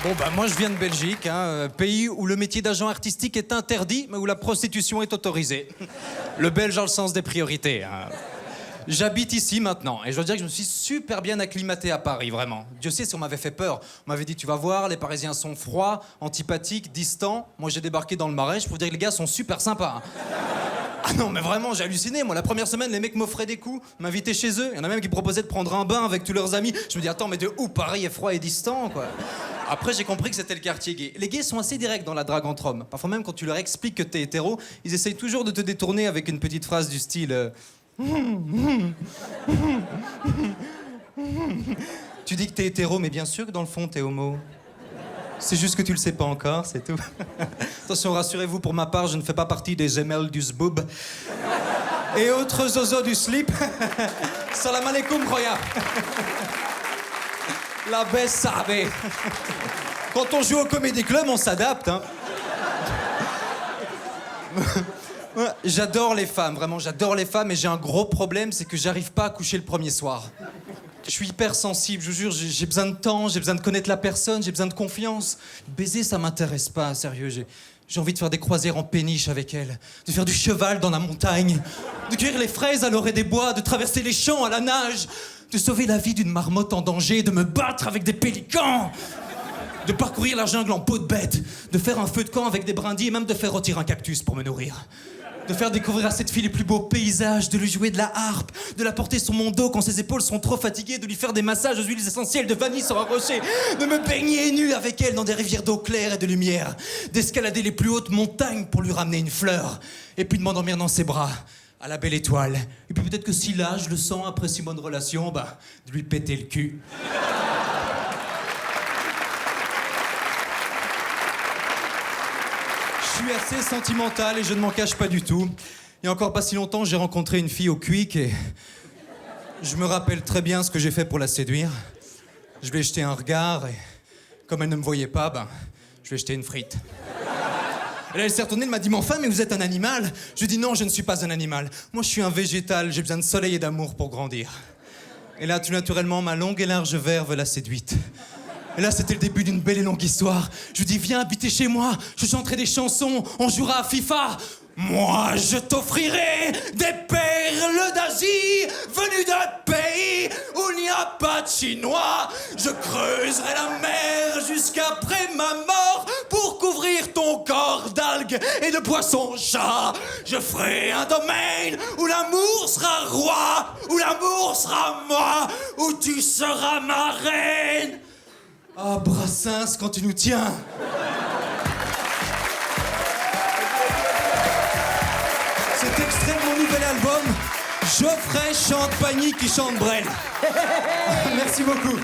Bon, bah, moi, je viens de Belgique, pays où le métier d'agent artistique est interdit, mais où la prostitution est autorisée. Le Belge a le sens des priorités. J'habite ici maintenant, et je dois dire que je me suis super bien acclimaté à Paris, vraiment. Dieu sait si on m'avait fait peur. On m'avait dit, tu vas voir, les Parisiens sont froids, antipathiques, distants. Moi, j'ai débarqué dans le Marais, je peux vous dire que les gars sont super sympas. Ah non, mais vraiment, j'ai halluciné. Moi, la première semaine, les mecs m'offraient des coups, m'invitaient chez eux. Il y en a même qui proposaient de prendre un bain avec tous leurs amis. Je me dis, attends, mais de où Paris est froid et distant, quoi. Après, j'ai compris que c'était le quartier gay. Les gays sont assez directs dans la drague entre hommes. Parfois même, quand tu leur expliques que t'es hétéro, ils essayent toujours de te détourner avec une petite phrase du style... Tu dis que t'es hétéro, mais bien sûr que dans le fond, t'es homo. C'est juste que tu le sais pas encore, c'est tout. Attention, rassurez-vous, pour ma part, je ne fais pas partie des gemelles du zboob. Et autres zozos du slip. Salam alaikum, Roya. La baisse, ça avait. Quand on joue au Comedy Club, on s'adapte, hein. J'adore les femmes, vraiment, j'adore les femmes, mais j'ai un gros problème, c'est que j'arrive pas à coucher le premier soir. Je suis hyper sensible, je vous jure, j'ai besoin de temps, j'ai besoin de connaître la personne, j'ai besoin de confiance. Baiser, ça m'intéresse pas, sérieux, j'ai envie de faire des croisières en péniche avec elle, de faire du cheval dans la montagne, de cueillir les fraises à l'orée des bois, de traverser les champs à la nage, de sauver la vie d'une marmotte en danger, de me battre avec des pélicans, de parcourir la jungle en peau de bête, de faire un feu de camp avec des brindilles et même de faire rôtir un cactus pour me nourrir. De faire découvrir à cette fille les plus beaux paysages, de lui jouer de la harpe, de la porter sur mon dos quand ses épaules sont trop fatiguées, de lui faire des massages aux huiles essentielles de vanille sur un rocher, de me baigner nu avec elle dans des rivières d'eau claire et de lumière, d'escalader les plus hautes montagnes pour lui ramener une fleur, et puis de m'endormir dans ses bras, à la belle étoile. Et puis peut-être que si là, je le sens après si bonne relation, bah, de lui péter le cul. Je suis assez sentimental et je ne m'en cache pas du tout. Il y a encore pas si longtemps, j'ai rencontré une fille au Quick et je me rappelle très bien ce que j'ai fait pour la séduire. Je lui ai jeté un regard et comme elle ne me voyait pas, ben, je lui ai jeté une frite. Et là, elle s'est retournée, elle m'a dit « Mais enfin, mais vous êtes un animal ?» Je lui ai dit « Non, je ne suis pas un animal. Moi, je suis un végétal, j'ai besoin de soleil et d'amour pour grandir. » Et là, tout naturellement, ma longue et large verve l'a séduite. Et là, c'était le début d'une belle et longue histoire. Je lui dis, viens habiter chez moi, je chanterai des chansons, on jouera à FIFA. Moi, je t'offrirai des perles d'Asie, venues d'un pays où il n'y a pas de Chinois. Je creuserai la mer jusqu'après ma mort pour couvrir ton corps d'algues et de poissons-chats. Je ferai un domaine où l'amour sera roi, où l'amour sera moi, où tu seras ma reine. Ah, Brassens, quand tu nous tiens. C'est extrait de mon nouvel album, Geoffrey chante Pagny qui chante Brel. Merci beaucoup.